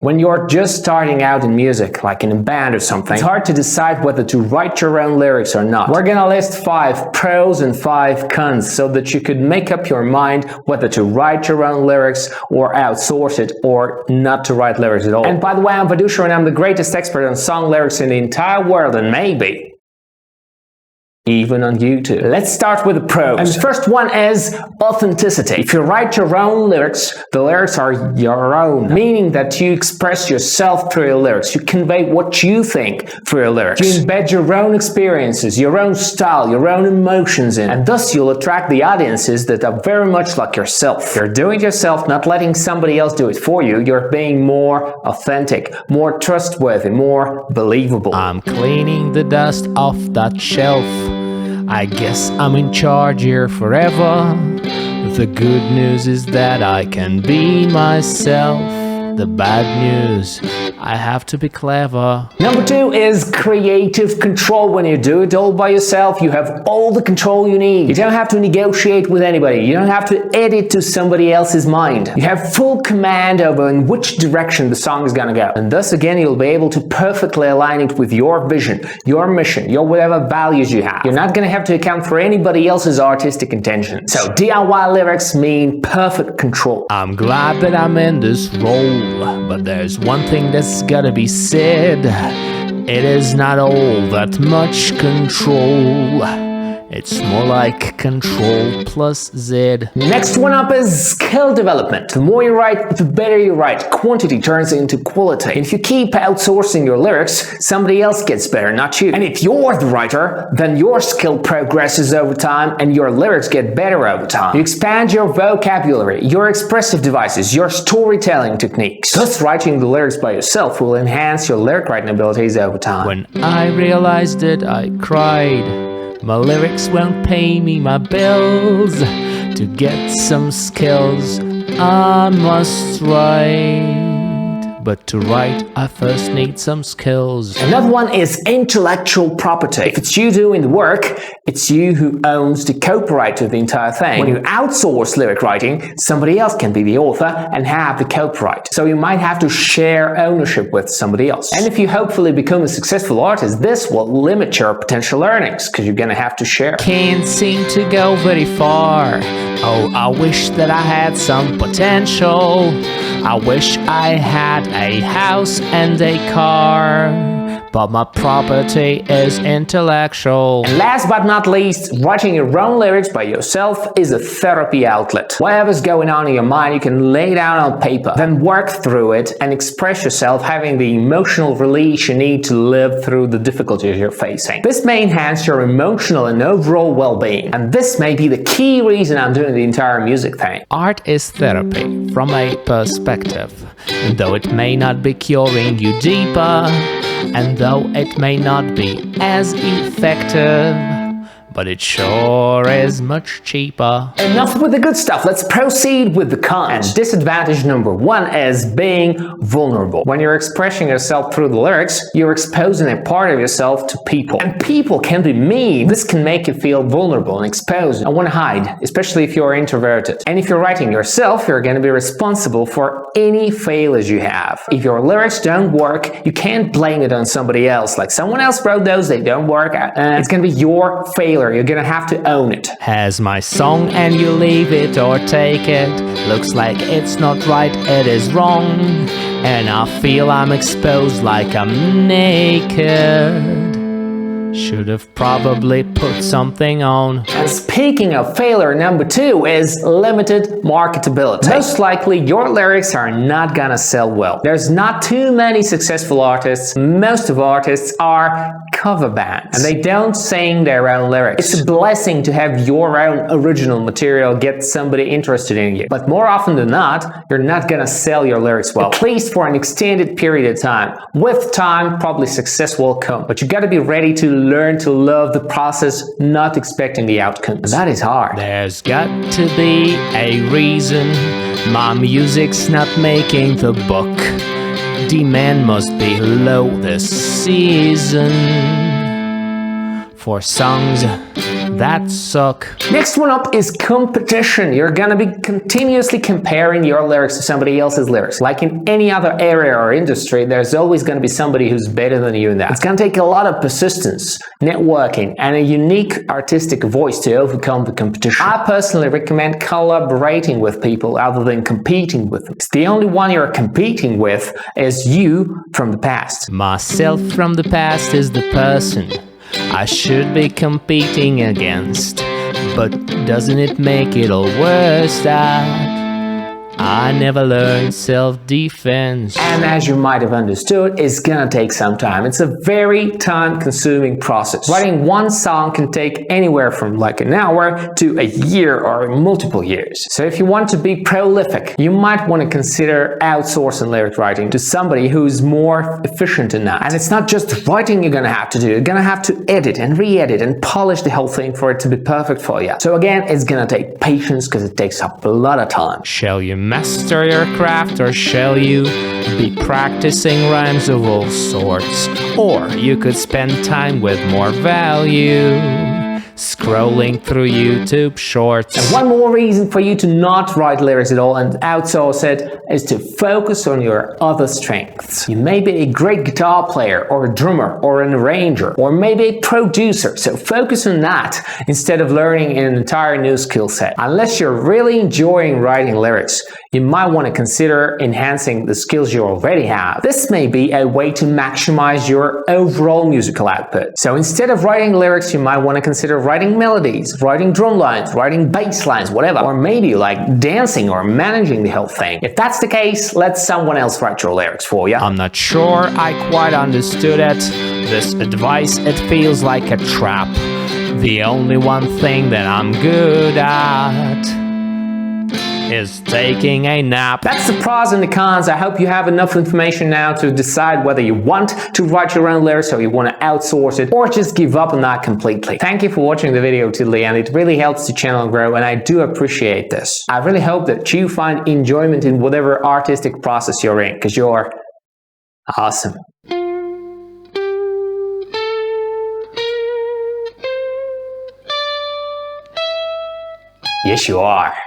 When you're just starting out in music, like in a band or something, it's hard to decide whether to write your own lyrics or not. We're gonna list 5 pros and 5 cons so that you could make up your mind whether to write your own lyrics or outsource it or not to write lyrics at all. And by the way, I'm Vadusha and I'm the greatest expert on song lyrics in the entire world, and maybe even on YouTube. Let's start with the pros. And the first one is authenticity. If you write your own lyrics, the lyrics are your own, meaning that you express yourself through your lyrics. You convey what you think through your lyrics. You embed your own experiences, your own style, your own emotions in, and thus you'll attract the audiences that are very much like yourself. You're doing it yourself, not letting somebody else do it for you. You're being more authentic, more trustworthy, more believable. I'm cleaning the dust off that shelf. I guess I'm in charge here forever. The good news is that I can be myself. The bad news, I have to be clever. Number 2 is creative control. When you do it all by yourself, you have all the control you need. You don't have to negotiate with anybody. You don't have to edit to somebody else's mind. You have full command over in which direction the song is gonna go. And thus again, you'll be able to perfectly align it with your vision, your mission, your whatever values you have. You're not gonna have to account for anybody else's artistic intentions. So DIY lyrics mean perfect control. I'm glad that I'm in this role, but there's one thing that's gotta be said. It is not all that much control. It's more like Control plus Z. Next one up is skill development. The more you write, the better you write. Quantity turns into quality. If you keep outsourcing your lyrics, somebody else gets better, not you. And if you're the writer, then your skill progresses over time and your lyrics get better over time. You expand your vocabulary, your expressive devices, your storytelling techniques. Thus, writing the lyrics by yourself will enhance your lyric writing abilities over time. When I realized it, I cried. My lyrics won't pay me my bills. To get some skills, I must write. But to write, I first need some skills. Another one is intellectual property. If it's you doing the work, it's you who owns the copyright to the entire thing. When you outsource lyric writing, somebody else can be the author and have the copyright. So you might have to share ownership with somebody else. And if you hopefully become a successful artist, this will limit your potential earnings because you're gonna have to share. Can't seem to go very far. Oh, I wish that I had some potential. I wish I had a house and a car, but my property is intellectual. And last but not least, writing your own lyrics by yourself is a therapy outlet. Whatever's going on in your mind, you can lay it down on paper, then work through it and express yourself, having the emotional release you need to live through the difficulties you're facing. This may enhance your emotional and overall well-being, and this may be the key reason I'm doing the entire music thing. Art is therapy from a perspective, and though it may not be curing you deeper, and though it may not be as effective, but it sure is much cheaper. Enough with the good stuff, let's proceed with the cons. And disadvantage number 1 is being vulnerable. When you're expressing yourself through the lyrics, you're exposing a part of yourself to people. And people can be mean. This can make you feel vulnerable and exposed and want to hide, especially if you're introverted. And if you're writing yourself, you're going to be responsible for any failures you have. If your lyrics don't work, you can't blame it on somebody else. Like someone else wrote those, they don't work. It's going to be your failure. You're gonna have to own it. Has my song and you leave it or take it. Looks like it's not right, it is wrong. And I feel I'm exposed like I'm naked. Should have probably put something on. And speaking of failure, number 2 is limited marketability. Most likely your lyrics are not gonna sell well. There's not too many successful artists. Most of artists are cover bands and they don't sing their own lyrics. It's a blessing to have your own original material get somebody interested in you. But more often than not, you're not gonna sell your lyrics well, at least for an extended period of time. With time, probably success will come, but you gotta be ready to learn to love the process, not expecting the outcome. And that is hard. There's got to be a reason my music's not making the book. Demand must be low this season for songs that suck. Next one up is competition. You're gonna be continuously comparing your lyrics to somebody else's lyrics. Like in any other area or industry, there's always gonna be somebody who's better than you in that. It's gonna take a lot of persistence, networking, and a unique artistic voice to overcome the competition. I personally recommend collaborating with people other than competing with them. The only one you're competing with is you from the past. Myself from the past is the person I should be competing against. But doesn't it make it all worse that I never learned self-defense? And as you might have understood, it's gonna take some time. It's a very time-consuming process. Writing one song can take anywhere from like an hour to a year or multiple years. So if you want to be prolific, you might want to consider outsourcing lyric writing to somebody who's more efficient in that. And it's not just writing you're gonna have to do. You're gonna have to edit and re-edit and polish the whole thing for it to be perfect for you. So again, it's gonna take patience because it takes up a lot of time. Shall you master your craft, or shall you be practicing rhymes of all sorts? Or you could spend time with more value, scrolling through YouTube shorts. And one more reason for you to not write lyrics at all and outsource it is to focus on your other strengths. You may be a great guitar player or a drummer or an arranger or maybe a producer, so focus on that instead of learning an entire new skill set. Unless you're really enjoying writing lyrics, you might want to consider enhancing the skills you already have. This may be a way to maximize your overall musical output. So instead of writing lyrics, you might want to consider writing melodies, writing drum lines, writing bass lines, whatever. Or maybe like dancing or managing the whole thing. If that's the case, let someone else write your lyrics for you. I'm not sure I quite understood it. This advice, it feels like a trap. The only one thing that I'm good at is taking a nap. That's the pros and the cons. I hope you have enough information now to decide whether you want to write your own lyrics or you want to outsource it or just give up on that completely. Thank you for watching the video till the end. It really helps the channel grow and I do appreciate this. I really hope that you find enjoyment in whatever artistic process you're in because you're awesome. Yes, you are.